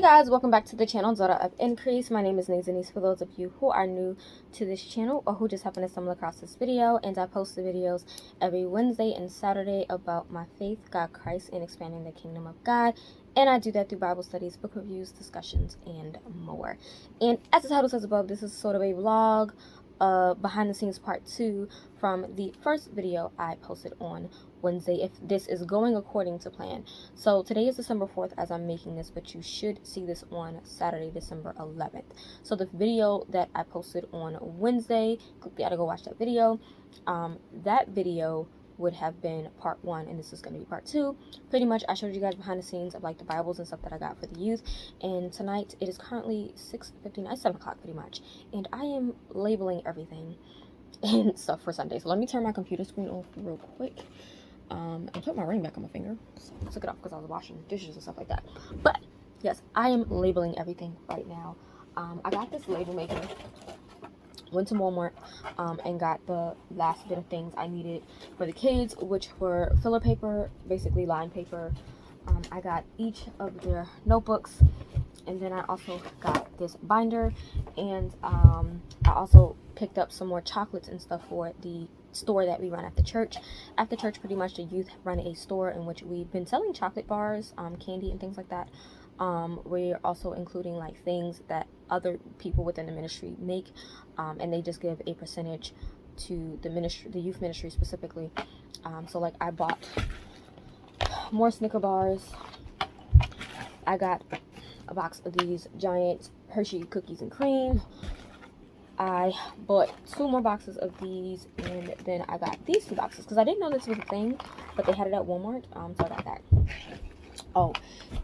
guys, welcome back to the channel, Daughter of Increase. My name is NayDenise for those of you who are new to this channel or who just happen to stumble across this video. And I post the videos every Wednesday and Saturday about my faith, God, Christ, and expanding the kingdom of God. And I do that through Bible studies, book reviews, discussions, and more. And as the title says above, this is sort of a vlog, behind the scenes part 2 from the first video I posted on Wednesday, if this is going according to plan. So today is December 4th as I'm making this, but you should see this on Saturday, December 11th. So the video that I posted on Wednesday, click there to go watch that video. That video would have been part 1, and this is going to be part 2. Pretty much I showed you guys behind the scenes of like the Bibles and stuff that I got for the youth. And tonight it is currently 6:59, 7 o'clock pretty much, and I am labeling everything and stuff for Sunday. So let me turn my computer screen off real quick and put my ring back on my finger. So I took it off because I was washing dishes and stuff like that. But yes, I am labeling everything right now. I got this label maker, went to Walmart and got the last bit of things I needed for the kids, which were filler paper, basically line paper. I got each of their notebooks, and then I also got this binder, and I also picked up some more chocolates and stuff for the store that we run at the church. At the church, pretty much the youth run a store in which we've been selling chocolate bars, candy, and things like that. We're also including like things that other people within the ministry make, and they just give a percentage to the ministry, the youth ministry specifically. So like I bought more Snicker bars. I got a box of these giant Hershey cookies and cream. I bought 2 more boxes of these, and then I got these 2 boxes because I didn't know this was a thing, but they had it at Walmart, so I got that. Oh,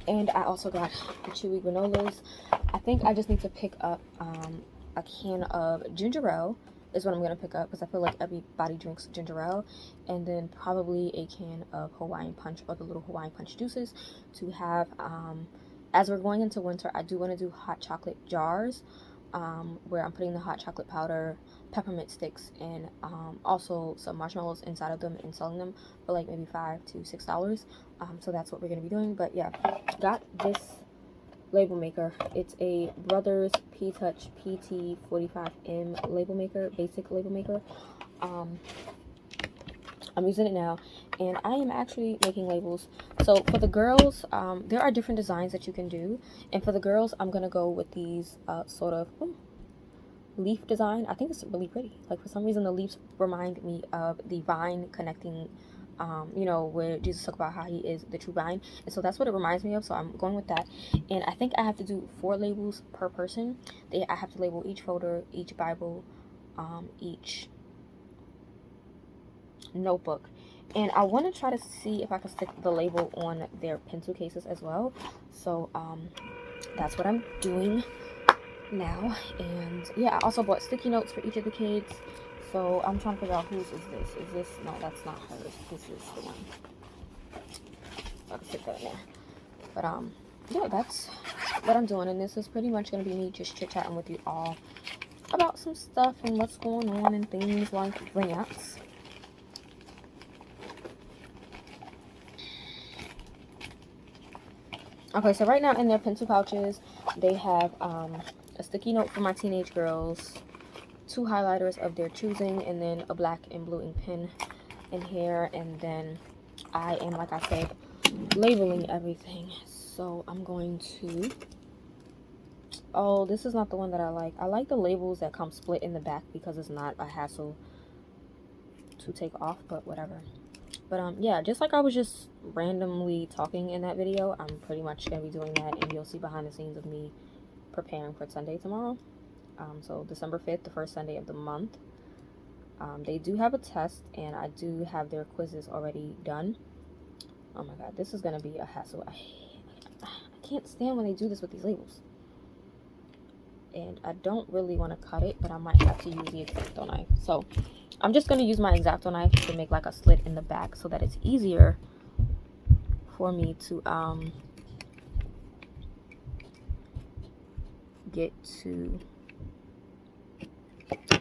and I also got the chewy granolas. I think I just need to pick up a can of ginger ale is what I'm going to pick up, because I feel like everybody drinks ginger ale, and then probably a can of Hawaiian Punch, or the little Hawaiian Punch juices, to have as we're going into winter. I do want to do hot chocolate jars, where I'm putting the hot chocolate powder, peppermint sticks, and also some marshmallows inside of them, and selling them for like maybe $5 to $6. So that's what we're going to be doing. But yeah, got this label maker. It's a Brothers P-Touch PT45M label maker, basic label maker. I'm using it now, and I am actually making labels. So for the girls, there are different designs that you can do, and for the girls I'm gonna go with these sort of leaf design. I think it's really pretty. Like, for some reason the leaves remind me of the vine connecting, you know, where Jesus talked about how he is the true vine, and so that's what it reminds me of. So I'm going with that, and I think I have to do 4 labels per person. I have to label each folder, each Bible, each notebook, and I want to try to see if I can stick the label on their pencil cases as well. So that's what I'm doing now. And yeah, I also bought sticky notes for each of the kids. So I'm trying to figure out whose is this. Is this? No, that's not hers. This is the one. So I can stick that in there. But yeah, that's what I'm doing, and this is pretty much going to be me just chit-chatting with you all about some stuff and what's going on and things like that. Okay, so right now in their pencil pouches, they have a sticky note for my teenage girls, 2 highlighters of their choosing, and then a black and blue ink pen in here. And then I am, like I said, labeling everything. So I'm going to... Oh, this is not the one that I like. I like the labels that come split in the back because it's not a hassle to take off, but whatever. But yeah, just like I was just randomly talking in that video, I'm pretty much going to be doing that, and you'll see behind the scenes of me preparing for Sunday tomorrow. So December 5th, the first Sunday of the month. They do have a test, and I do have their quizzes already done. Oh my god, this is going to be a hassle. I can't stand when they do this with these labels. And I don't really want to cut it, but I might have to use the X-Acto knife. So I'm just going to use my X-Acto knife to make like a slit in the back so that it's easier for me to get to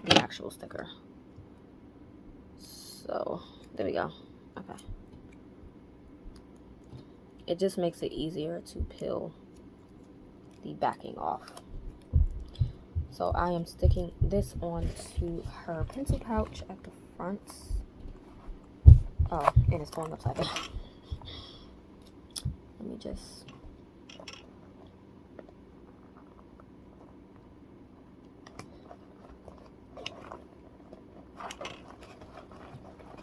the actual sticker. So there we go. Okay. It just makes it easier to peel the backing off. So I am sticking this onto her pencil pouch at the front. Oh, and it's going upside down. Let me just...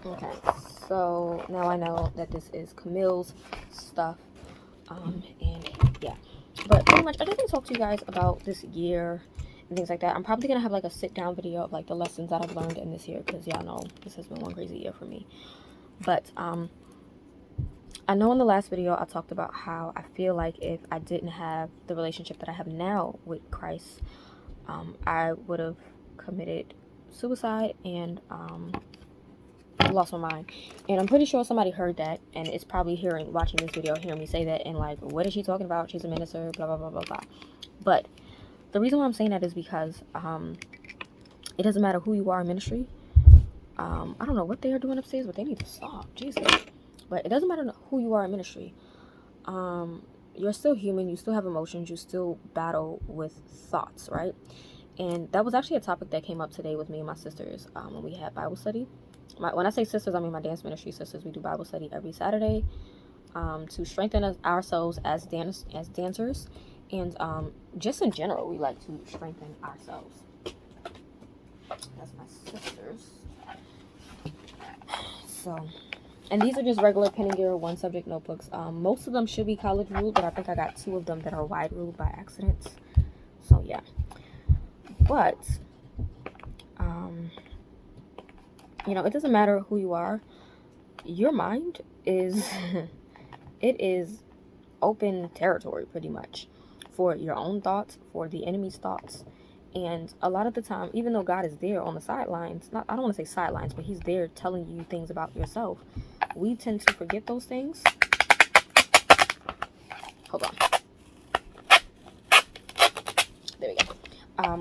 Okay, so now I know that this is Camille's stuff. And yeah. But pretty much, I just want to talk to you guys about this year and things like that. I'm probably going to have like a sit-down video of like the lessons that I've learned in this year, because y'all know this has been one crazy year for me. But I know in the last video I talked about how I feel like if I didn't have the relationship that I have now with Christ, I would have committed suicide and lost my mind. And I'm pretty sure somebody heard that, and it's probably watching this video, hearing me say that, and like, what is she talking about? She's a minister, blah blah blah blah blah. But the reason why I'm saying that is because it doesn't matter who you are in ministry. I don't know what they are doing upstairs, but they need to stop. Jesus. But it doesn't matter who you are in ministry. You're still human. You still have emotions. You still battle with thoughts, right? And that was actually a topic that came up today with me and my sisters when we had Bible study. When I say sisters, I mean my dance ministry sisters. We do Bible study every Saturday to strengthen ourselves as dancers. And just in general, we like to strengthen ourselves. That's my sisters. So, and these are just regular pen and gear one subject notebooks. Most of them should be college ruled, but I think I got 2 of them that are wide ruled by accident. So yeah. But you know, it doesn't matter who you are. Your mind is it is open territory pretty much for your own thoughts, for the enemy's thoughts. And a lot of the time, even though God is there on the sidelines, I don't want to say sidelines, but he's there telling you things about yourself, we tend to forget those things. Hold on. There we go.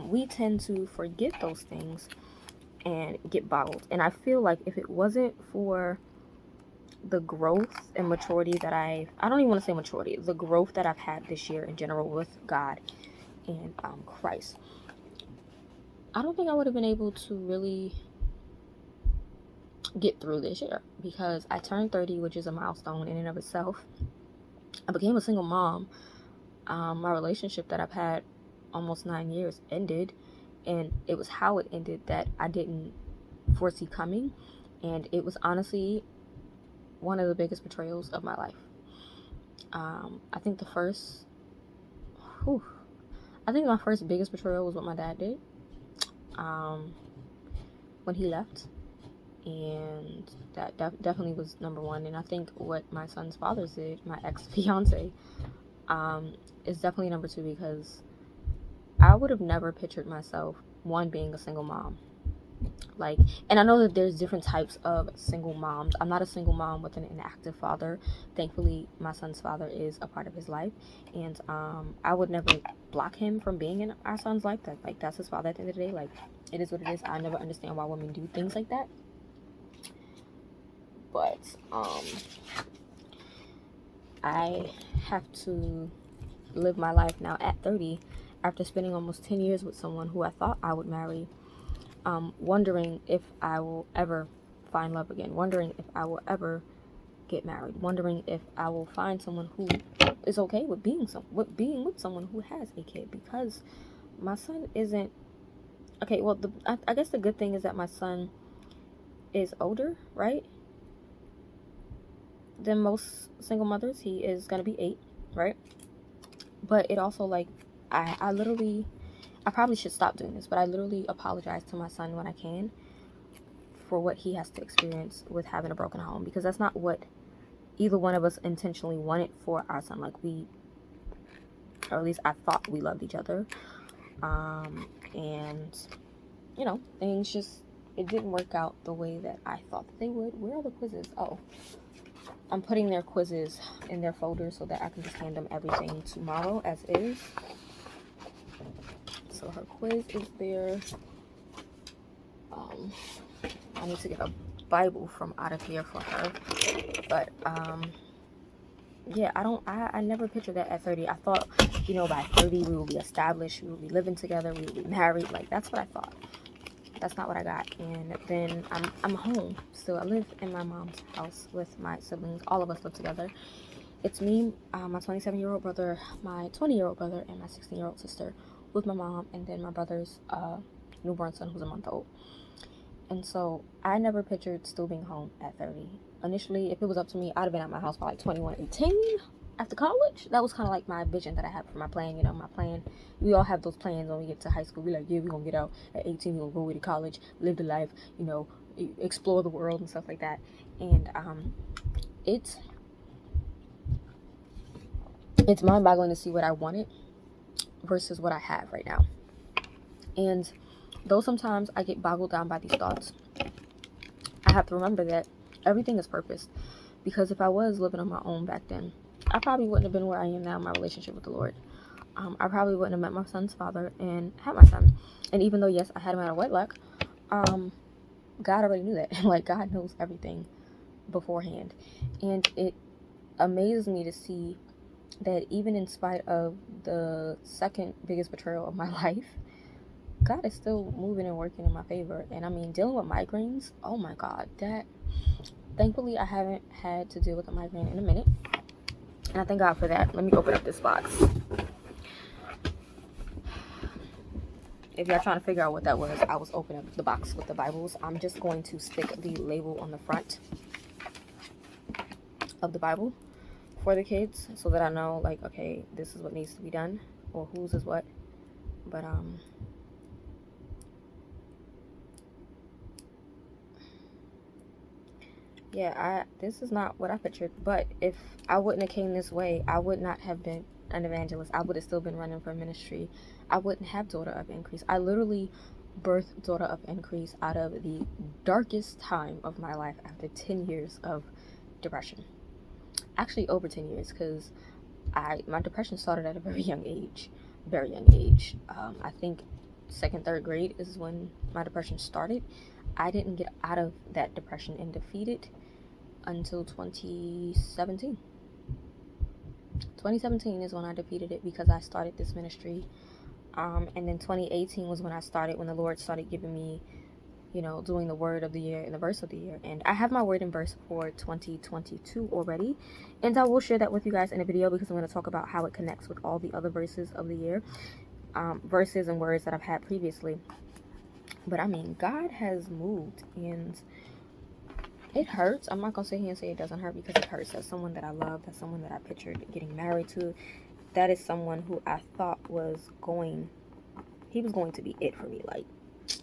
We tend to forget those things and get boggled. And I feel like if it wasn't for the growth and maturity that I don't even want to say maturity, the growth that I've had this year in general with God and Christ, I don't think I would have been able to really get through this year, because I turned 30, which is a milestone in and of itself. I became a single mom. My relationship that I've had almost 9 years ended, and it was how it ended that I didn't foresee coming, and it was honestly one of the biggest betrayals of my life. I think my first biggest betrayal was what my dad did when he left, and that definitely was number one. And I think what my son's father did, my ex-fiance, is definitely number 2, because I would have never pictured myself, one, being a single mom. Like, and I know that there's different types of single moms. I'm not a single mom with an inactive father. Thankfully, my son's father is a part of his life, and I would never block him from being in our son's life. That's his father at the end of the day. Like, it is what it is. I never understand why women do things like that. But I have to live my life now at 30 after spending almost 10 years with someone who I thought I would marry, wondering if I will ever find love again, wondering if I will ever get married, wondering if I will find someone who is okay with being with someone who has a kid, because my son isn't okay. Well, I guess the good thing is that my son is older, right, than most single mothers. He is gonna be 8, right? But it also, like, I probably should stop doing this, but I literally apologize to my son when I can for what he has to experience with having a broken home, because that's not what either one of us intentionally wanted for our son. Like, or at least I thought we loved each other, and you know, things just, it didn't work out the way that I thought that they would. Where are the quizzes? Oh, I'm putting their quizzes in their folder so that I can just hand them everything tomorrow as is. So her quiz is there. I need to get a Bible from out of here for her. But yeah, I never pictured that at 30. I thought, you know, by 30 we will be established, we will be living together, we will be married. Like, that's what I thought. That's not what I got. And then I'm home still. I live in my mom's house with my siblings. All of us live together. It's me, my 27-year-old brother, my 20-year-old brother, and my 16-year-old sister with my mom, and then my brother's newborn son who's a month old. And so I never pictured still being home at 30. Initially, if it was up to me, I'd have been at my house by like 21, 18 after college. That was kind of like my vision that I had for my plan. You know, my plan, we all have those plans when we get to high school. We're like, yeah, we're going to get out at 18, we're going to go away to college, live the life, you know, explore the world and stuff like that. And it's mind-boggling to see what I wanted versus what I have right now. And though sometimes I get boggled down by these thoughts, I have to remember that everything is purposed. Because if I was living on my own back then, I probably wouldn't have been where I am now in my relationship with the Lord. I probably wouldn't have met my son's father and had my son. And even though, yes, I had him out of wedlock, God already knew that. Like, God knows everything beforehand. And it amazes me to see that even in spite of the second biggest betrayal of my life, God is still moving and working in my favor. And I mean, dealing with migraines, oh my God, that, thankfully I haven't had to deal with a migraine in a minute. And I thank God for that. Let me open up this box. If y'all trying to figure out what that was, I was opening up the box with the Bibles. I'm just going to stick the label on the front of the Bible for the kids so that I know, like, okay, this is what needs to be done, or whose is what. But yeah, this is not what I pictured. But if I wouldn't have came this way, I would not have been an evangelist. I would have still been running for ministry. I wouldn't have Daughter of Increase. I literally birthed Daughter of Increase out of the darkest time of my life after 10 years of depression. Actually, over 10 years, because my depression started at a very young age. I think second, third grade is when my depression started. I didn't get out of that depression and defeat it until 2017. 2017 is when I defeated it because I started this ministry. And then 2018 was when when the Lord started giving me, you know, doing the word of the year and the verse of the year. And I have my word and verse for 2022 already. And I will share that with you guys in a video because I'm going to talk about how it connects with all the other verses of the year. Verses and words that I've had previously. But I mean, God has moved and it hurts. I'm not going to sit here and say it doesn't hurt because it hurts. That's someone that I love. That's someone that I pictured getting married to. That is someone who I thought he was going to be it for me. Like,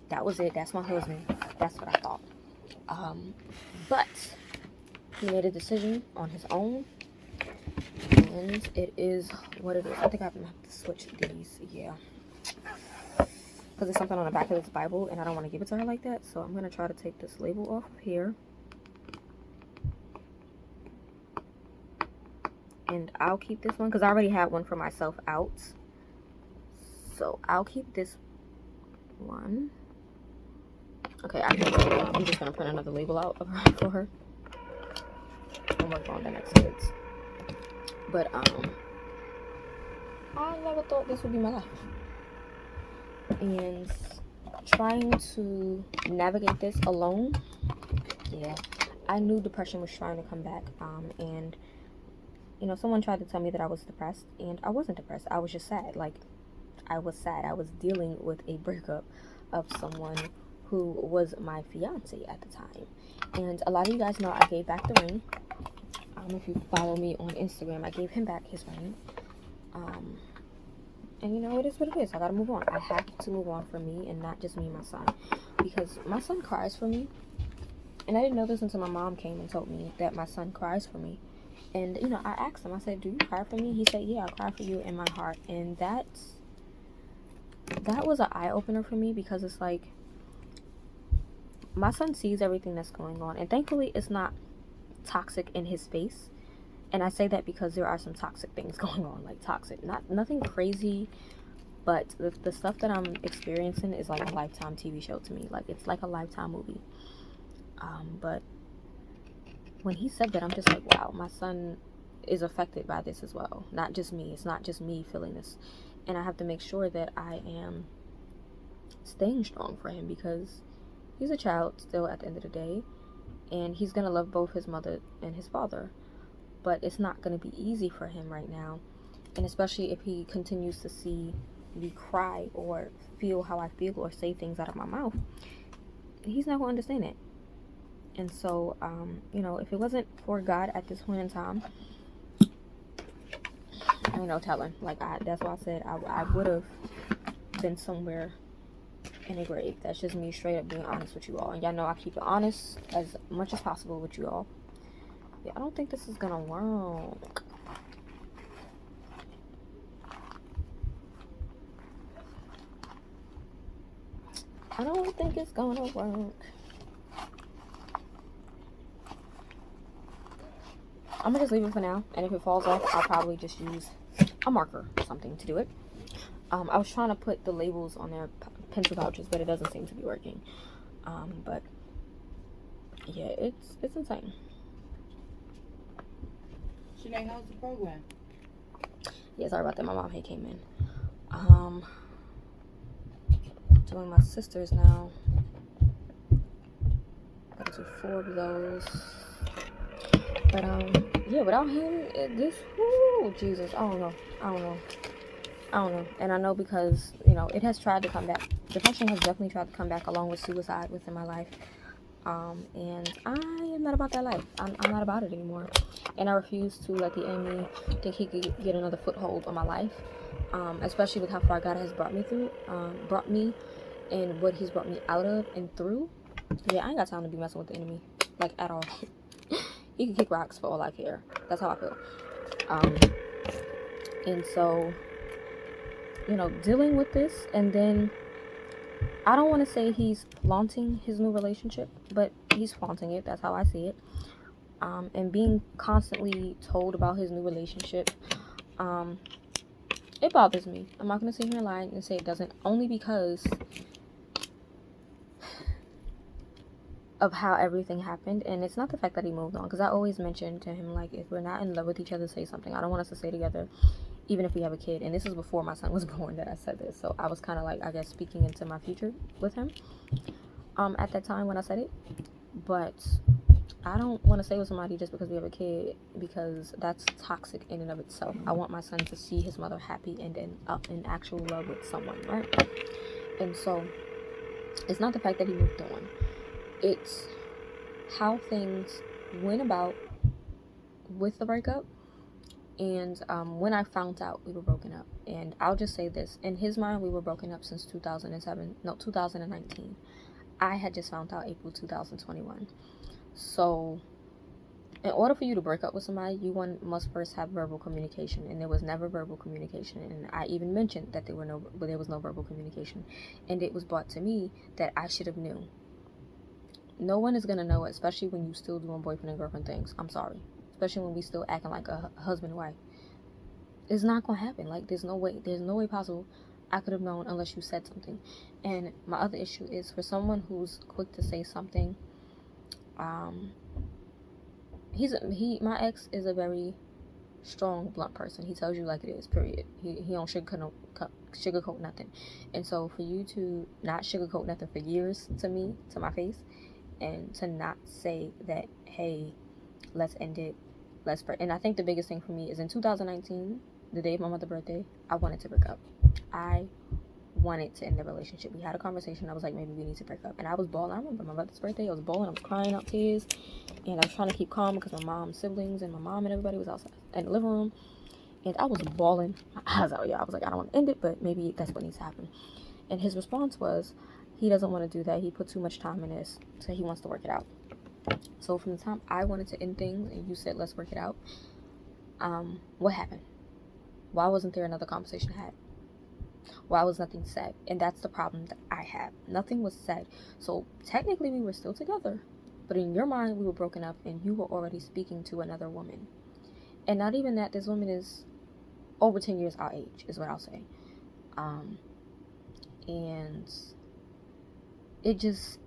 that was it. That's my husband. That's what I thought. But he made a decision on his own. And it is what it is. I think I'm going to have to switch these. Yeah. Because there's something on the back of this Bible and I don't want to give it to her like that. So I'm going to try to take this label off of here. And I'll keep this one because I already had one for myself out. So I'll keep this one. Okay, I'm just going to print another label out of her for her. And work on the next kids. But I never thought this would be my life. And trying to navigate this alone, yeah, I knew depression was trying to come back. And you know, someone tried to tell me that I was depressed, and I wasn't depressed. I was just sad. Like, I was sad. I was dealing with a breakup of someone who was my fiance at the time. And a lot of you guys know I gave back the ring. If you follow me on Instagram, I gave him back his ring. And you know, it is what it is. I gotta move on. I have to move on for me and not just me and my son. Because my son cries for me. And I didn't know this until my mom came and told me that my son cries for me. And, you know, I asked him, I said, do you cry for me? He said, yeah, I cry for you in my heart. And that was an eye-opener for me because it's like, my son sees everything that's going on. And thankfully, it's not toxic in his space. And I say that because there are some toxic things going on, like toxic. Nothing crazy, but the stuff that I'm experiencing is like a Lifetime TV show to me. Like, it's like a Lifetime movie. But when he said that, I'm just like, wow, my son is affected by this as well. Not just me. It's not just me feeling this. And I have to make sure that I am staying strong for him, because he's a child still at the end of the day, and he's going to love both his mother and his father. But it's not going to be easy for him right now. And especially if he continues to see me cry or feel how I feel or say things out of my mouth, he's not going to understand it. And so, you know, if it wasn't for God at this point in time, ain't no telling. Like, that's why I said I would have been somewhere in a grave. That's just me straight up being honest with you all. And y'all know I keep it honest as much as possible with you all. Yeah, I don't think this is gonna work. I don't think it's gonna work. I'm gonna just leave it for now, and if it falls off, I'll probably just use a marker or something to do it. I was trying to put the labels on their pencil pouches, but it doesn't seem to be working. But yeah, it's insane. Shanae, how's the program? Yeah, sorry about that. My mom had came in. Doing my sister's now. Gotta do 4 of those. But yeah, without him, Jesus, I don't know. And I know because, you know, it has tried to come back. Depression has definitely tried to come back along with suicide within my life. And I am not about that life. I'm not about it anymore. And I refuse to let the enemy think he could get another foothold on my life. Especially with how far God has brought me and what he's brought me out of and through. Yeah, I ain't got time to be messing with the enemy, like, at all. He can kick rocks for all I care. That's how I feel. And so, you know, dealing with this, and then I don't want to say he's flaunting his new relationship, but he's flaunting it. That's how I see it. And being constantly told about his new relationship, it bothers me. I'm not going to sit here and lie and say it doesn't, only because of how everything happened. And it's not the fact that he moved on, because I always mentioned to him, like, if we're not in love with each other, say something. I don't want us to stay together even if we have a kid. And this is before my son was born that I said this, so I was kind of like, I guess, speaking into my future with him at that time when I said it. But I don't want to stay with somebody just because we have a kid, because that's toxic in and of itself. I want my son to see his mother happy and in actual love with someone, right? And so it's not the fact that he moved on, it's how things went about with the breakup. And when I found out we were broken up, and I'll just say this, in his mind we were broken up since 2019. I had just found out April 2021. So in order for you to break up with somebody, you must first have verbal communication, and there was never verbal communication. And I even mentioned that there was no verbal communication, and it was brought to me that I should have known. No one is gonna know it, especially when you still doing boyfriend and girlfriend things. I'm sorry. Especially when we still acting like a husband and wife. It's not gonna happen. Like, there's no way possible I could have known unless you said something. And my other issue is, for someone who's quick to say something, my ex is a very strong, blunt person. He tells you like it is, period. He don't sugarcoat nothing. And so for you to not sugarcoat nothing for years to me, to my face, and to not say that, hey, let's end it, and I think the biggest thing for me is, in 2019, the day of my mother's birthday, I wanted to break up. I wanted to end the relationship. We had a conversation. I was like, maybe we need to break up. And I was bawling. I remember my mother's birthday, I was bawling, I was crying out tears, and I was trying to keep calm because my mom's siblings and my mom and everybody was outside in the living room, and I was bawling. I was like, I don't want to end it, but maybe that's what needs to happen. And his response was, he doesn't want to do that. He put too much time in this, so he wants to work it out. So from the time I wanted to end things and you said, let's work it out, what happened? Why wasn't there another conversation had? Why was nothing said? And that's the problem that I have. Nothing was said. So technically we were still together, but in your mind we were broken up, and you were already speaking to another woman. And not even that, this woman is over 10 years our age, is what I'll say. And it's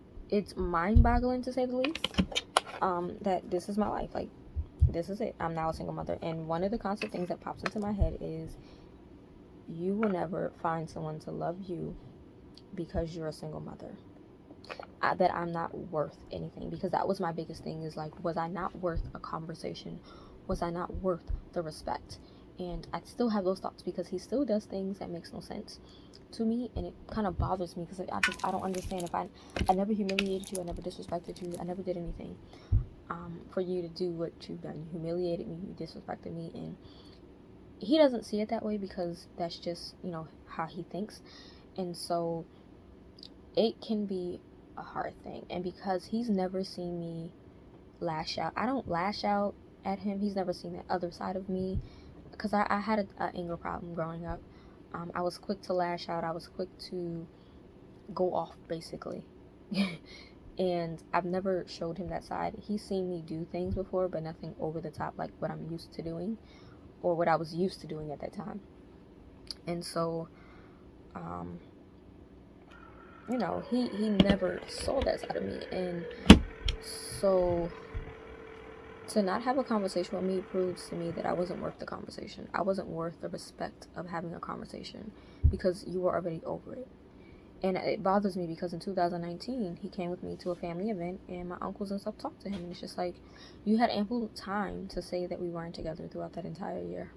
mind-boggling, to say the least, that this is my life. Like, this is it. I'm now a single mother. And one of the constant things that pops into my head is, you will never find someone to love you because you're a single mother. That I'm not worth anything, because that was my biggest thing, is like, was I not worth a conversation? Was I not worth the respect? And I still have those thoughts, because he still does things that makes no sense to me, and it kind of bothers me, because I don't understand. If I never humiliated you, I never disrespected you, I never did anything for you to do what you've done. You humiliated me, you disrespected me, and he doesn't see it that way, because that's just, you know, how he thinks. And so it can be a hard thing. And because he's never seen me lash out, I don't lash out at him. He's never seen that other side of me, because I had an anger problem growing up. I was quick to lash out. I was quick to go off, basically. And I've never showed him that side. He's seen me do things before, but nothing over the top like what I'm used to doing, or what I was used to doing at that time. And so you know, he never saw that side of me. And so to not have a conversation with me proves to me that I wasn't worth the conversation. I wasn't worth the respect of having a conversation, because you were already over it. And it bothers me, because in 2019 he came with me to a family event, and my uncles and stuff talked to him, and it's just like, you had ample time to say that we weren't together throughout that entire year.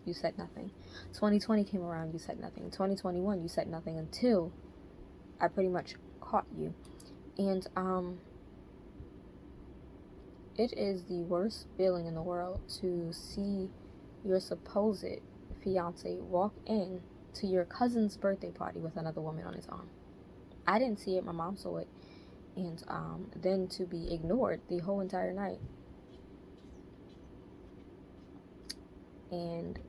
You said nothing. 2020 came around, you said nothing. 2021, you said nothing, until I pretty much caught you. And it is the worst feeling in the world to see your supposed fiance walk in to your cousin's birthday party with another woman on his arm. I didn't see it, my mom saw it. And then to be ignored the whole entire night, and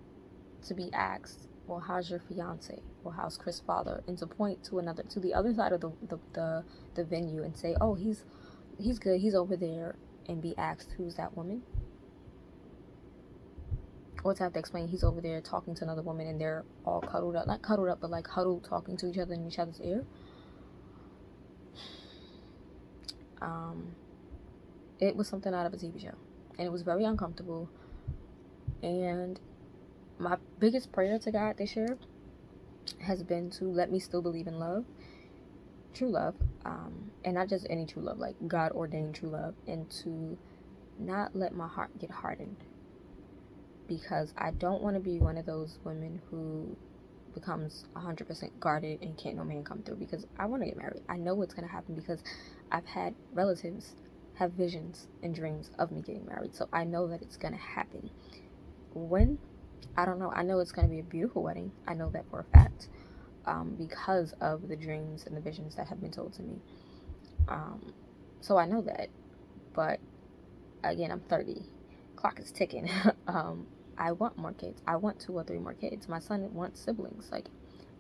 to be asked, well, how's your fiance? Well, how's Chris' father? And to point to the other side of the venue and say, oh, he's good, he's over there, and be asked, who's that woman? Or to have to explain, he's over there talking to another woman, and they're all cuddled up, not cuddled up, but like huddled, talking to each other in each other's ear. It was something out of a TV show, and it was very uncomfortable. And my biggest prayer to God this year has been to let me still believe in love, true love, and not just any true love, like God ordained true love, and to not let my heart get hardened, because I don't want to be one of those women who becomes 100% guarded and can't no man come through, because I want to get married. I know what's going to happen, because I've had relatives have visions and dreams of me getting married, so I know that it's going to happen. When? I don't know. I know it's going to be a beautiful wedding. I know that for a fact, because of the dreams and the visions that have been told to me. So I know that. But again, I'm 30. Clock is ticking. I want more kids. I want 2 or 3 more kids. My son wants siblings. Like,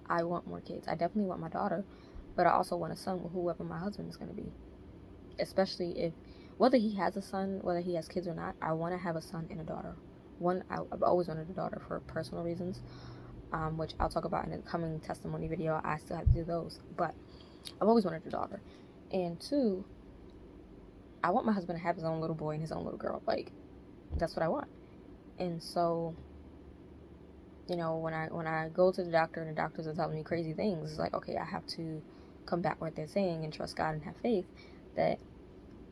I want more kids. I definitely want my daughter, but I also want a son with whoever my husband is going to be. Especially if, whether he has a son, whether he has kids or not, I want to have a son and a daughter. I've always wanted a daughter for personal reasons, which I'll talk about in the coming testimony video. I still have to do those, but I've always wanted a daughter. And 2, I want my husband to have his own little boy and his own little girl. Like, that's what I want. And so, you know, when I go to the doctor and the doctors are telling me crazy things, it's like, okay, I have to combat what they're saying and trust God and have faith that,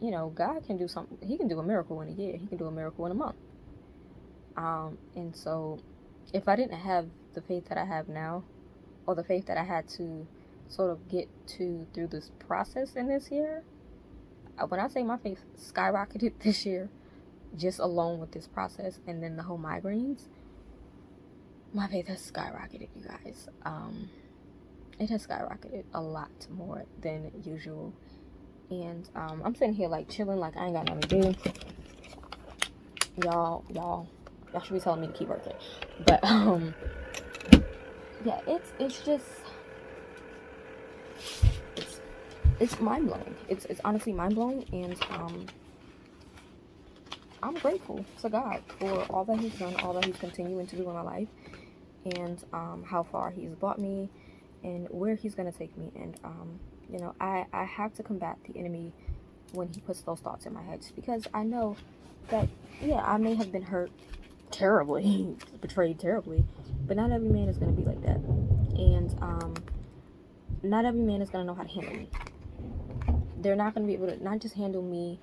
you know, God can do something. He can do a miracle in a year. He can do a miracle in a month. And so if I didn't have the faith that I have now, or the faith that I had to sort of get to through this process in this year, when I say my faith skyrocketed this year, just alone with this process, and then the whole migraines, my faith has skyrocketed, you guys. It has skyrocketed a lot more than usual. And I'm sitting here like chilling, like I ain't got nothing to do. Y'all should be telling me to keep working. But yeah, it's just it's mind blowing. It's honestly mind blowing, and I'm grateful to God for all that He's done, all that He's continuing to do in my life, and how far He's brought me, and where He's gonna take me. And you know, I have to combat the enemy when he puts those thoughts in my head, because I know that, yeah, I may have been hurt terribly, betrayed terribly, but not every man is going to be like that. And not every man is going to know how to handle me. They're not going to be able to not just handle me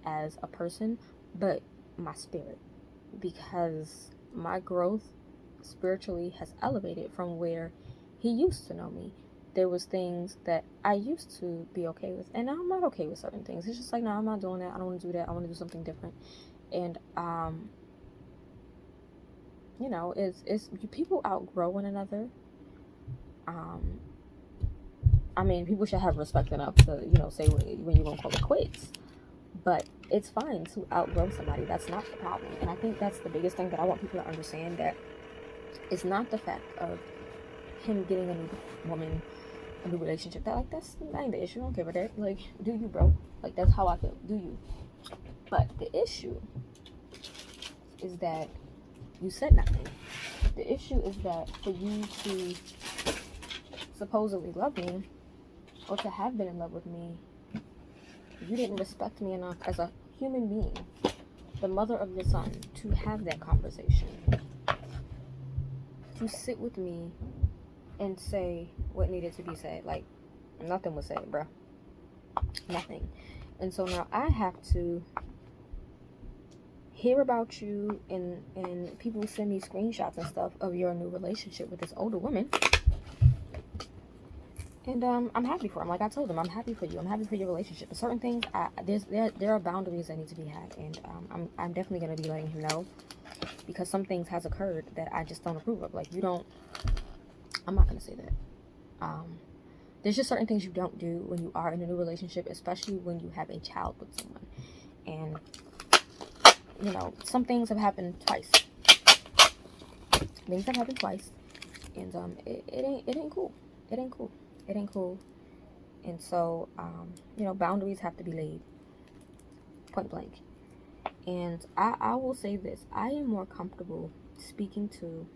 as a person, but my spirit, because my growth spiritually has elevated from where he used to know me. There was things that I used to be okay with, and I'm not okay with certain things. It's just like, no, I'm not doing that. I don't want to do that. I want to do something different. And you know, it's people outgrow one another. I mean, people should have respect enough to, you know, say when you're gonna call it quits. But it's fine to outgrow somebody. That's not the problem. And I think that's the biggest thing that I want people to understand, that it's not the fact of him getting a new woman, a new relationship. That ain't the issue. I don't care about that. Like, do you, bro? Like, that's how I feel. Do you? But the issue is that you said nothing. The issue is that for you to supposedly love me, or to have been in love with me, you didn't respect me enough as a human being, the mother of your son, to have that conversation, to sit with me and say what needed to be said. Like, nothing was said, bro. Nothing. And so now I have to hear about you, and people send me screenshots and stuff of your new relationship with this older woman. And I'm happy for him. Like I told him, I'm happy for you. I'm happy for your relationship. But certain things, there are boundaries that need to be had, and I'm definitely gonna be letting him know, because some things has occurred that I just don't approve of. Like, you don't. I'm not gonna say that. There's just certain things you don't do when you are in a new relationship, especially when you have a child with someone. And you know, some things have happened twice. Things have happened twice, and it ain't cool. It ain't cool. It ain't cool. And so, you know, boundaries have to be laid, point blank. And I will say this. I am more comfortable speaking to,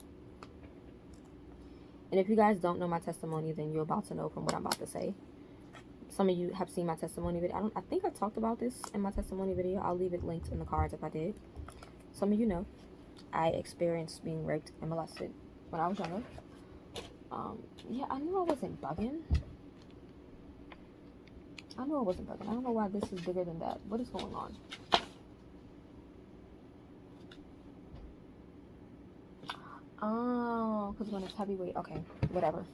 and if you guys don't know my testimony, then you're about to know from what I'm about to say. Some of you have seen my testimony video. I think I talked about this in my testimony video. I'll leave it linked in the cards if I did. Some of you know I experienced being raped and molested when I was younger. Yeah, I knew I wasn't bugging. I don't know why this is bigger than that. What is going on? Oh, because when it's heavyweight. Okay, whatever.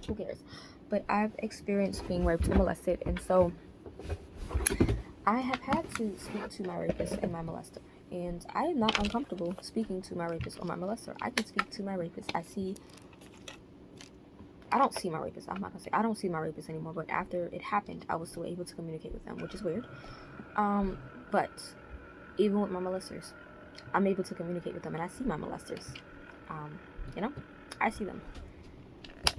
Who cares? But I've experienced being raped and molested, and so I have had to speak to my rapist and my molester. And I am not uncomfortable speaking to my rapist or my molester. I can speak to my rapist. I don't see my rapist. I'm not gonna say I don't see my rapist anymore, but after it happened, I was still able to communicate with them, which is weird. But even with my molesters, I'm able to communicate with them, and I see my molesters. You know, I see them,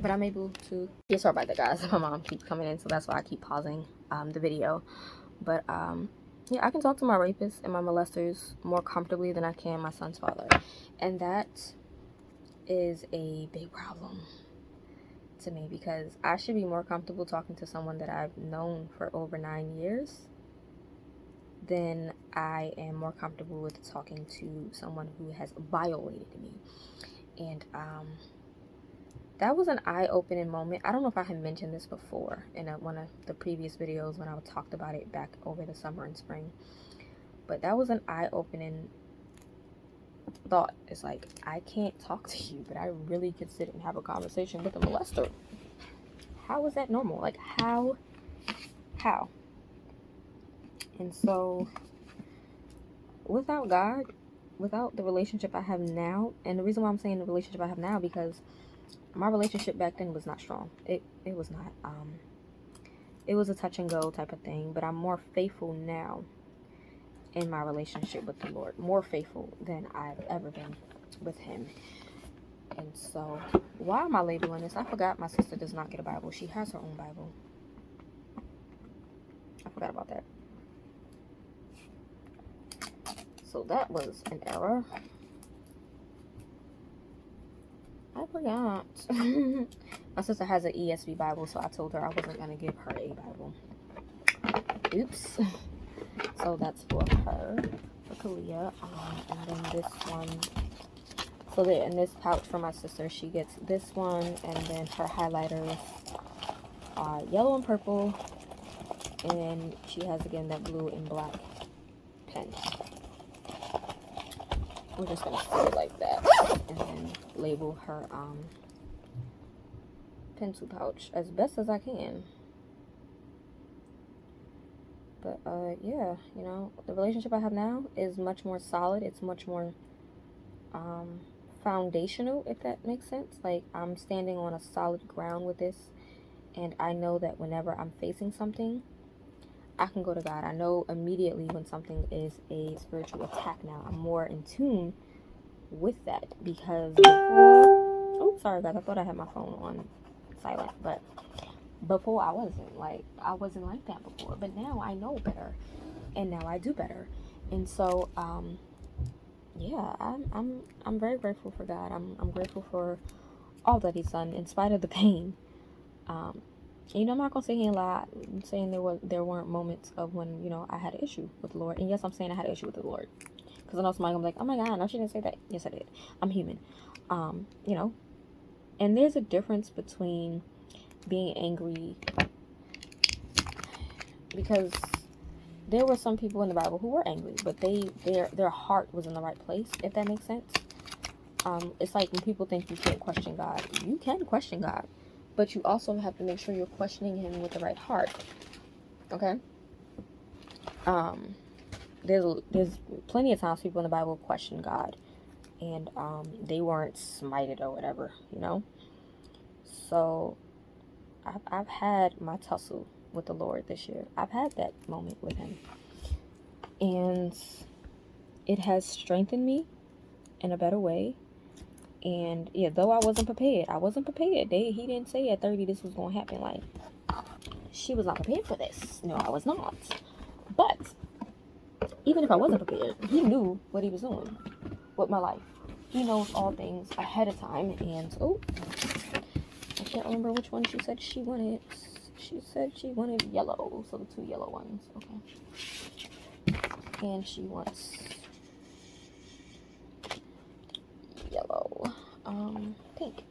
but I'm able to. Yeah, sorry about that, guys. My mom keeps coming in, so that's why I keep pausing the video. But yeah, I can talk to my rapists and my molesters more comfortably than I can my son's father, and that is a big problem to me, because I should be more comfortable talking to someone that I've known for over 9 years than I am more comfortable with talking to someone who has violated me. And that was an eye-opening moment. I don't know if I had mentioned this before in one of the previous videos when I talked about it back over the summer and spring, but that was an eye-opening thought. It's like, I can't talk to you, but I really could sit and have a conversation with a molester. How is that normal? Like, how? And so, without God, without the relationship I have now, and the reason why I'm saying the relationship I have now, because my relationship back then was not strong. It was not. It was a touch and go type of thing, but I'm more faithful now in my relationship with the Lord, more faithful than I've ever been with him. And so, why am I labeling this? I forgot my sister does not get a Bible. She has her own Bible. I forgot about that. So that was an error. I forgot. My sister has an ESV Bible, so I told her I wasn't going to give her a Bible. Oops. So that's for her. For Kalia. And then this one. So there, in this pouch for my sister, she gets this one, and then her highlighters are yellow and purple, and she has again that blue and black pen. We're just gonna seal it like that, and then label her pencil pouch as best as I can. But yeah, you know, the relationship I have now is much more solid. It's much more foundational, if that makes sense. Like, I'm standing on a solid ground with this, and I know that whenever I'm facing something, I can go to God. I know immediately when something is a spiritual attack now. I'm more in tune with that, because before, oh, sorry guys, I thought I had my phone on silent, but before I wasn't like that before. But now I know better, and now I do better. And so yeah, I'm very grateful for God. I'm grateful for all that He's done in spite of the pain. You know, I'm not gonna sit here and lie. I'm saying there weren't moments of when, you know, I had an issue with the Lord. And yes, I'm saying I had an issue with the Lord, because I know somebody gonna be like, oh my God, no, she didn't say that. Yes, I did. I'm human. You know, and there's a difference between being angry, because there were some people in the Bible who were angry, but their heart was in the right place, if that makes sense. It's like when people think you can't question God. You can question God, but you also have to make sure you're questioning Him with the right heart. Okay? There's plenty of times people in the Bible question God, and they weren't smited or whatever, you know? So I've had my tussle with the Lord this year. I've had that moment with Him, and it has strengthened me in a better way. And yeah, though I wasn't prepared. He didn't say at 30 this was going to happen. Like, she was not prepared for this. No, I was not. But even if I wasn't prepared, He knew what He was doing with my life. He knows all things ahead of time. And oh, I can't remember which one she said she wanted. She said she wanted yellow, so the 2 yellow ones. Okay. And she wants yellow, pink.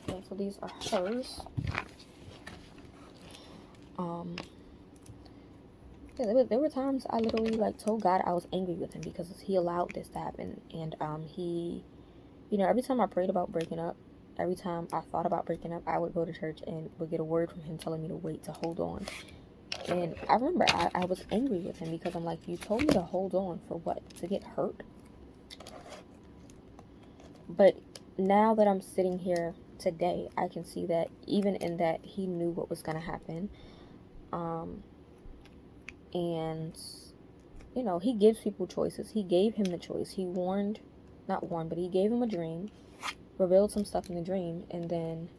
Okay, so these are hers. Yeah, there were times I literally like told God I was angry with Him because He allowed this to happen. And He, you know, every time I prayed about breaking up, every time I thought about breaking up, I would go to church and would get a word from Him telling me to wait, to hold on. And I remember I was angry with Him because I'm like, you told me to hold on for what? To get hurt? But now that I'm sitting here today, I can see that even in that He knew what was going to happen. And, you know, He gives people choices. He gave him the choice. He but He gave him a dream, revealed some stuff in the dream, and then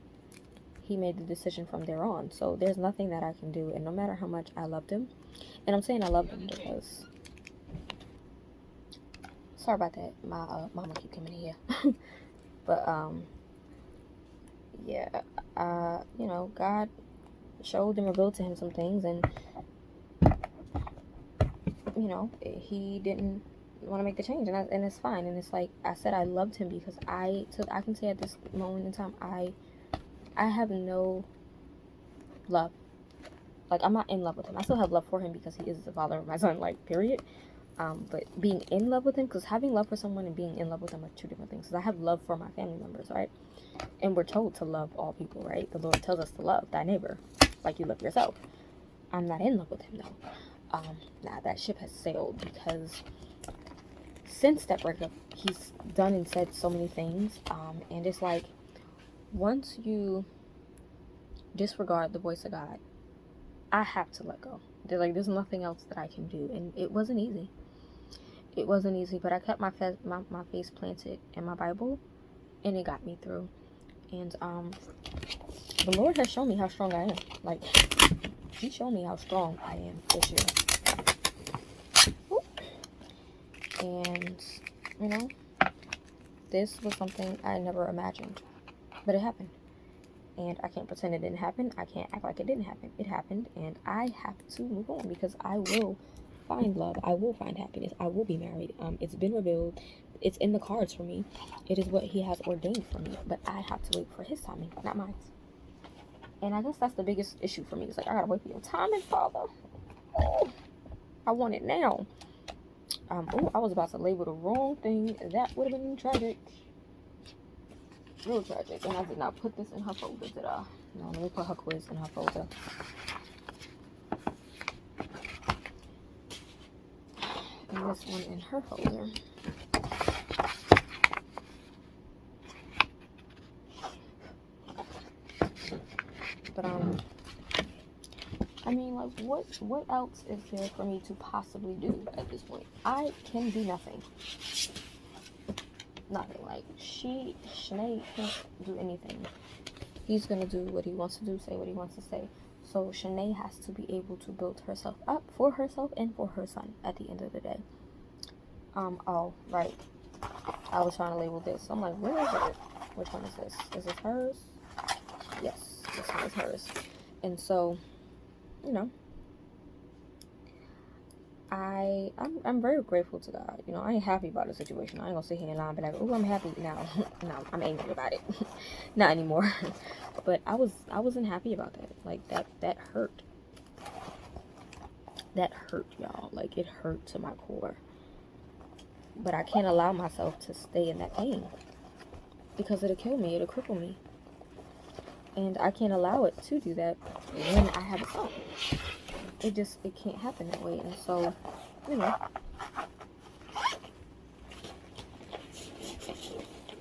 he made the decision from there on. So there's nothing that I can do. And no matter how much I loved him, and I'm saying I loved him because, sorry about that, my mama keep coming in here. But yeah, you know, God showed and revealed to him some things, and you know, he didn't want to make the change, and it's fine. And it's like I said, I loved him because I can say at this moment in time, I have no love. Like, I'm not in love with him. I still have love for him because he is the father of my son, like, period. But being in love with him, because having love for someone and being in love with them are 2 different things. Because I have love for my family members, right? And we're told to love all people, right? The Lord tells us to love thy neighbor like you love yourself. I'm not in love with him, though. Now that ship has sailed, because since that breakup, he's done and said so many things. And it's like, once you disregard the voice of God, I have to let go. There's nothing else that I can do. And it wasn't easy. It wasn't easy, but I kept my face planted in my Bible, and it got me through. And the Lord has shown me how strong I am. Like, He showed me how strong I am this year. Ooh. And, you know, this was something I never imagined, but it happened. And I can't pretend it didn't happen. I can't act like it didn't happen. It happened, and I have to move on because I will find love. I will find happiness. I will be married. It's been revealed. It's in the cards for me. It is what he has ordained for me. But I have to wait for his timing, not mine. And I guess that's the biggest issue for me. It's like, I gotta wait for your timing, Father. Oh, I want it now. Oh, I was about to label the wrong thing. That would have been tragic. Real tragic. And I did not put this in her folder, did I? No, let me put her quiz in her folder. And this one in her folder. But I mean, like, what else is there for me to possibly do at this point? I can do nothing. Nothing. Like, Shanae can't do anything. He's gonna do what he wants to do, say what he wants to say. So Shanae has to be able to build herself up for herself and for her son at the end of the day. Oh, right. I was trying to label this. I'm like, where is it? Which one is this? Is this hers? Yes, this one is hers. And so, you know, I'm very grateful to God. You know, I ain't happy about the situation. I ain't gonna sit here and lie and be like, oh, I'm happy now. No, I'm angry about it. Not anymore. But I wasn't happy about that. Like, that hurt. That hurt, y'all. Like, it hurt to my core. But I can't allow myself to stay in that pain, because it'll kill me. It'll cripple me. And I can't allow it to do that when I have a son. It can't happen that way. And so, you know,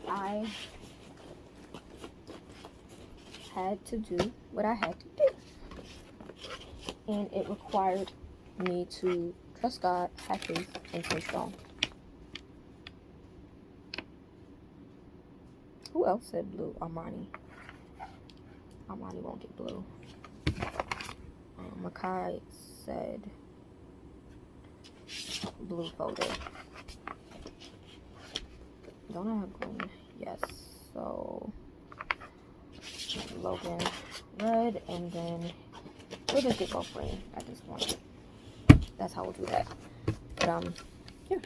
I had to do what I had to do. And it required me to trust God, have faith, and stay strong. Who else said blue? Armani. Armani won't get blue. Makai said blue folder. Don't I have green? Yes. So Logan red, and then we'll just get both green at this point. That's how we'll do that. But yeah.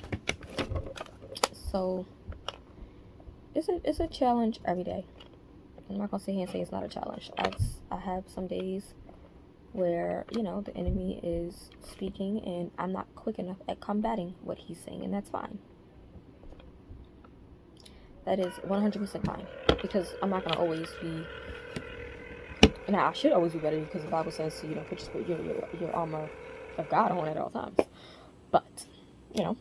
So it's a challenge every day. I'm not gonna sit here and say it's not a challenge. I have some days where, you know, the enemy is speaking and I'm not quick enough at combating what he's saying, and that's fine. That is 100% fine, because I'm not gonna always be. Now I should always be ready, because the Bible says, you know, put your armor of God on at all times. But, you know,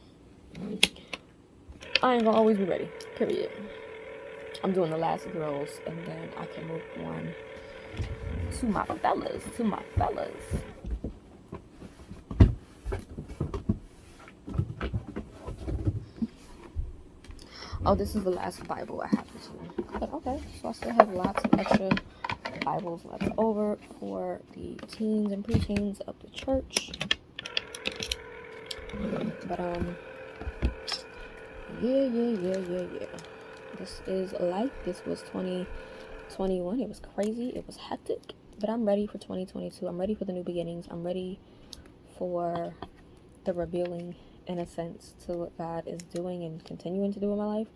I ain't gonna always be ready. Period. I'm doing the last girls, and then I can move on to my fellas. Oh, this is the last Bible I have this year. Okay, so I still have lots of extra Bibles left over for the teens and preteens of the church. But yeah. This is life. This was 2021. It was crazy. It was hectic. But I'm ready for 2022. I'm ready for the new beginnings. I'm ready for the revealing, in a sense, to what God is doing and continuing to do in my life.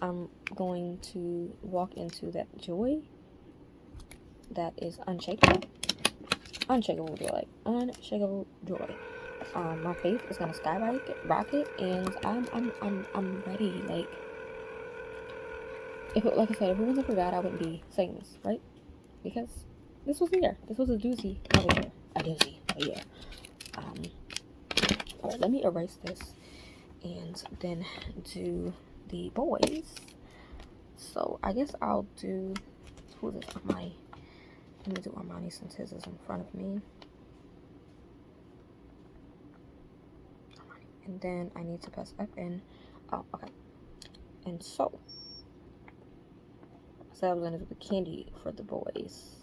I'm going to walk into that joy that is unshakable. Unshakable joy. Unshakable joy. My faith is gonna skyrocket, and I'm ready. Like I said, if it wasn't for God, I wouldn't be saying this, right? Because this was a year. This was a doozy of a year. A doozy of a year. Alright, let me erase this and then do the boys. So I guess I'll do, who is this? Armani. Let me do Armani since his is in front of me. Armani. And then I need to press FN. Oh, okay. And so I was gonna do the candy for the boys.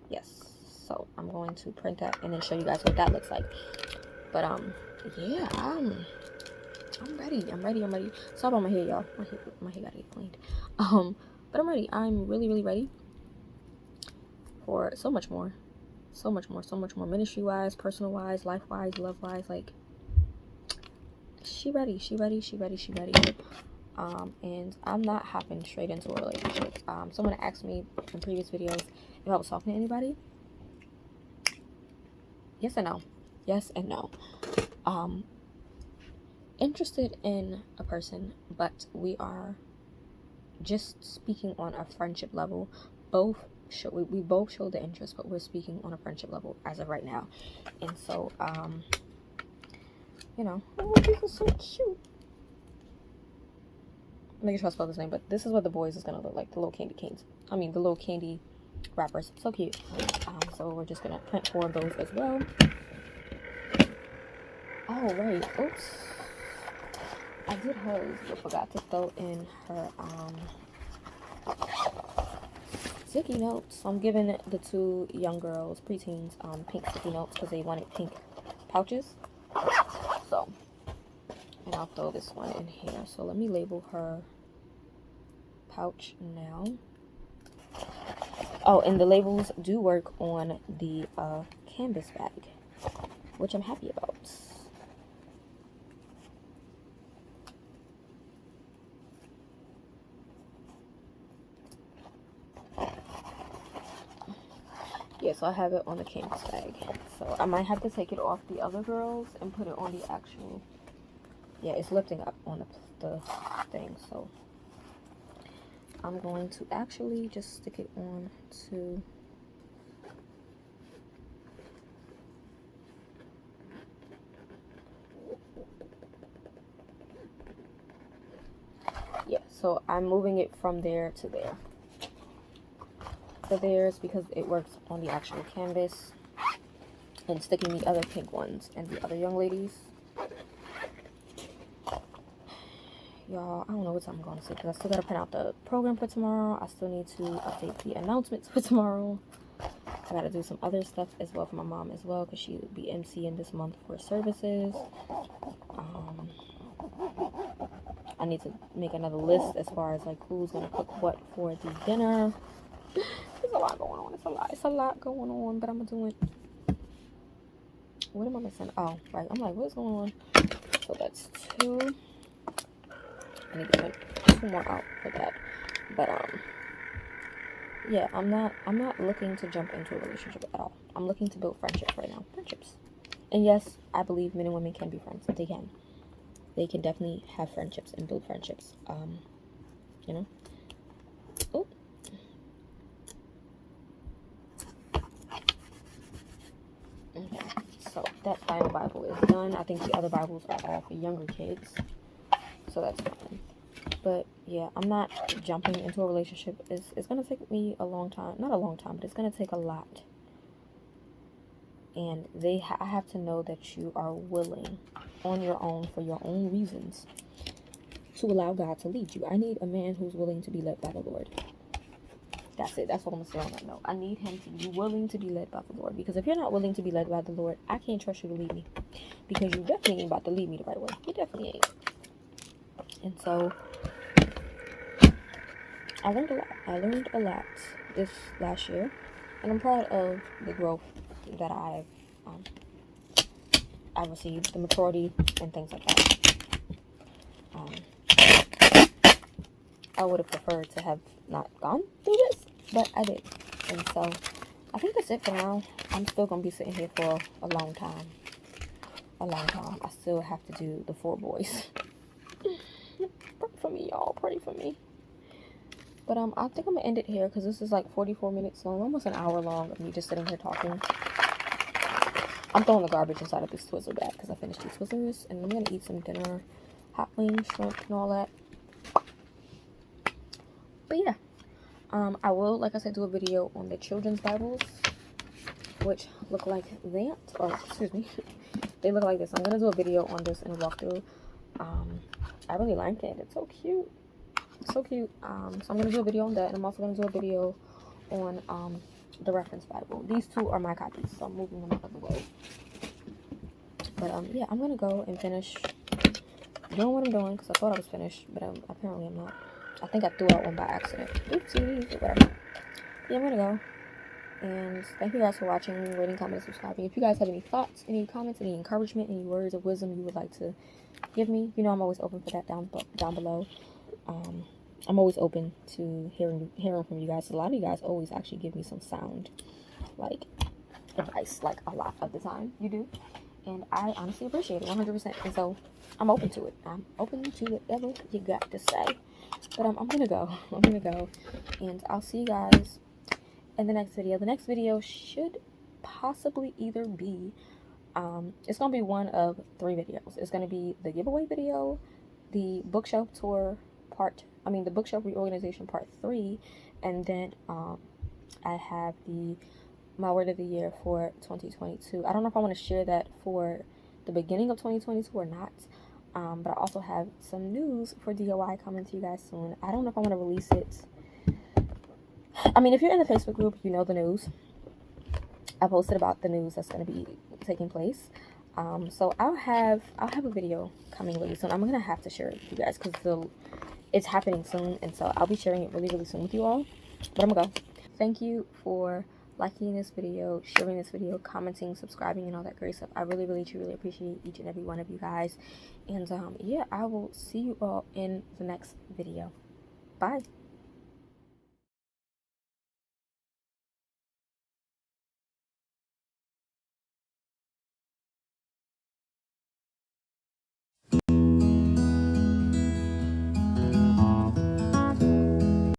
Yes. So I'm going to print that and then show you guys what that looks like. But yeah, I'm ready. Sorry about my hair, y'all. My hair gotta get cleaned. But I'm ready. I'm really ready for so much more. So much more ministry-wise, personal-wise, life-wise, love-wise. Like, she ready. And I'm not hopping straight into a relationship. Someone asked me in previous videos if I was talking to anybody. Yes and no. Interested in a person, but we are just speaking on a friendship level. We both show the interest, but we're speaking on a friendship level as of right now. And so, you know, oh, this is so cute. I'm making sure I spell this name, but this is what the boys is gonna look like. The little candy canes. I mean, the little candy wrappers. So cute. So we're just gonna print 4 of those as well. Oh, right. Oops. I did hers, but forgot to throw in her sticky notes. So I'm giving the 2 young girls, preteens, pink sticky notes because they wanted pink pouches. So, and I'll throw this one in here. So let me label her pouch now. Oh, and the labels do work on the canvas bag, which I'm happy about. Yeah, so I have it on the canvas bag. So I might have to take it off the other girls and put it on the actual. Yeah, it's lifting up on the thing. So I'm going to actually just stick it on to. Yeah, so I'm moving it from there to there. For theirs because it works on the actual canvas, and sticking the other pink ones and the other young ladies. Y'all, I don't know what time I'm going to say because I still got to print out the program for tomorrow. I still need to update the announcements for tomorrow. I got to do some other stuff as well for my mom as well because she will be emceeing this month for services. I need to make another list as far as like who's going to cook what for the dinner. There's a lot going on. It's a lot going on, but I'm gonna do it. What am I missing? Oh, right. I'm like, what's going on? So that's 2. I need to print 2 more out for that. But yeah, I'm not looking to jump into a relationship at all. I'm looking to build friendships right now. Friendships. And yes, I believe men and women can be friends. They can. They can definitely have friendships and build friendships. You know. Oh. Okay, so that final Bible is done. I think the other Bibles are all for younger kids, so that's fine. But yeah, I'm not jumping into a relationship. It's gonna take me a long time, not a long time, but it's gonna take a lot. And I have to know that you are willing, on your own, for your own reasons, to allow God to lead you. I need a man who's willing to be led by the Lord. That's it. That's what I'm going to say on that note. I need him to be willing to be led by the Lord. Because if you're not willing to be led by the Lord, I can't trust you to lead me. Because you definitely ain't about to lead me the right way. You definitely ain't. And so, I learned a lot this last year. And I'm proud of the growth that I've received. The maturity and things like that. I would have preferred to have not gone through this, but I did. And so, I think that's it for now. I'm still going to be sitting here for a long time. I still have to do the 4 boys. Pray for me, y'all. Pray for me. But I think I'm going to end it here because this is like 44 minutes long. Almost an hour long of me just sitting here talking. I'm throwing the garbage inside of this Twizzler bag because I finished these Twizzlers. And I'm going to eat some dinner. Hot wings, shrimp, and all that. But yeah. I will, like I said, do a video on the children's Bibles, which look like that. Or, excuse me. They look like this. I'm going to do a video on this and a walkthrough. I really like it. It's so cute. So cute. So I'm going to do a video on that. And I'm also going to do a video on the reference Bible. These 2 are my copies. So I'm moving them out of the way. But yeah, I'm going to go and finish doing what I'm doing. Because I thought I was finished. But apparently I'm not. I think I threw out one by accident. Oopsie. Whatever. Yeah, I'm going to go. And thank you guys for watching, rating, commenting, subscribing. If you guys have any thoughts, any comments, any encouragement, any words of wisdom you would like to give me, you know I'm always open for that down below. I'm always open to hearing from you guys. A lot of you guys always actually give me some sound like advice, like a lot of the time you do, and I honestly appreciate it 100%. And so I'm open to it. I'm open to whatever you got to say. But I'm gonna go. I'm gonna go, and I'll see you guys in the next video. The next video should possibly either be it's gonna be one of 3 videos. It's gonna be the giveaway video, the bookshelf tour the bookshelf reorganization part 3, and then I have my word of the year for 2022. I don't know if I want to share that for the beginning of 2022 or not. But I also have some news for DOI coming to you guys soon. I don't know if I want to release it. I mean, if you're in the Facebook group, you know the news. I posted about the news that's going to be taking place. So I'll have a video coming really soon. I'm gonna have to share it with you guys because it's happening soon, and so I'll be sharing it really soon with you all. But I'm gonna go. Thank you for liking this video, sharing this video, commenting, subscribing, and all that great stuff. I really truly appreciate each and every one of you guys. And yeah, I will see you all in the next video. Bye.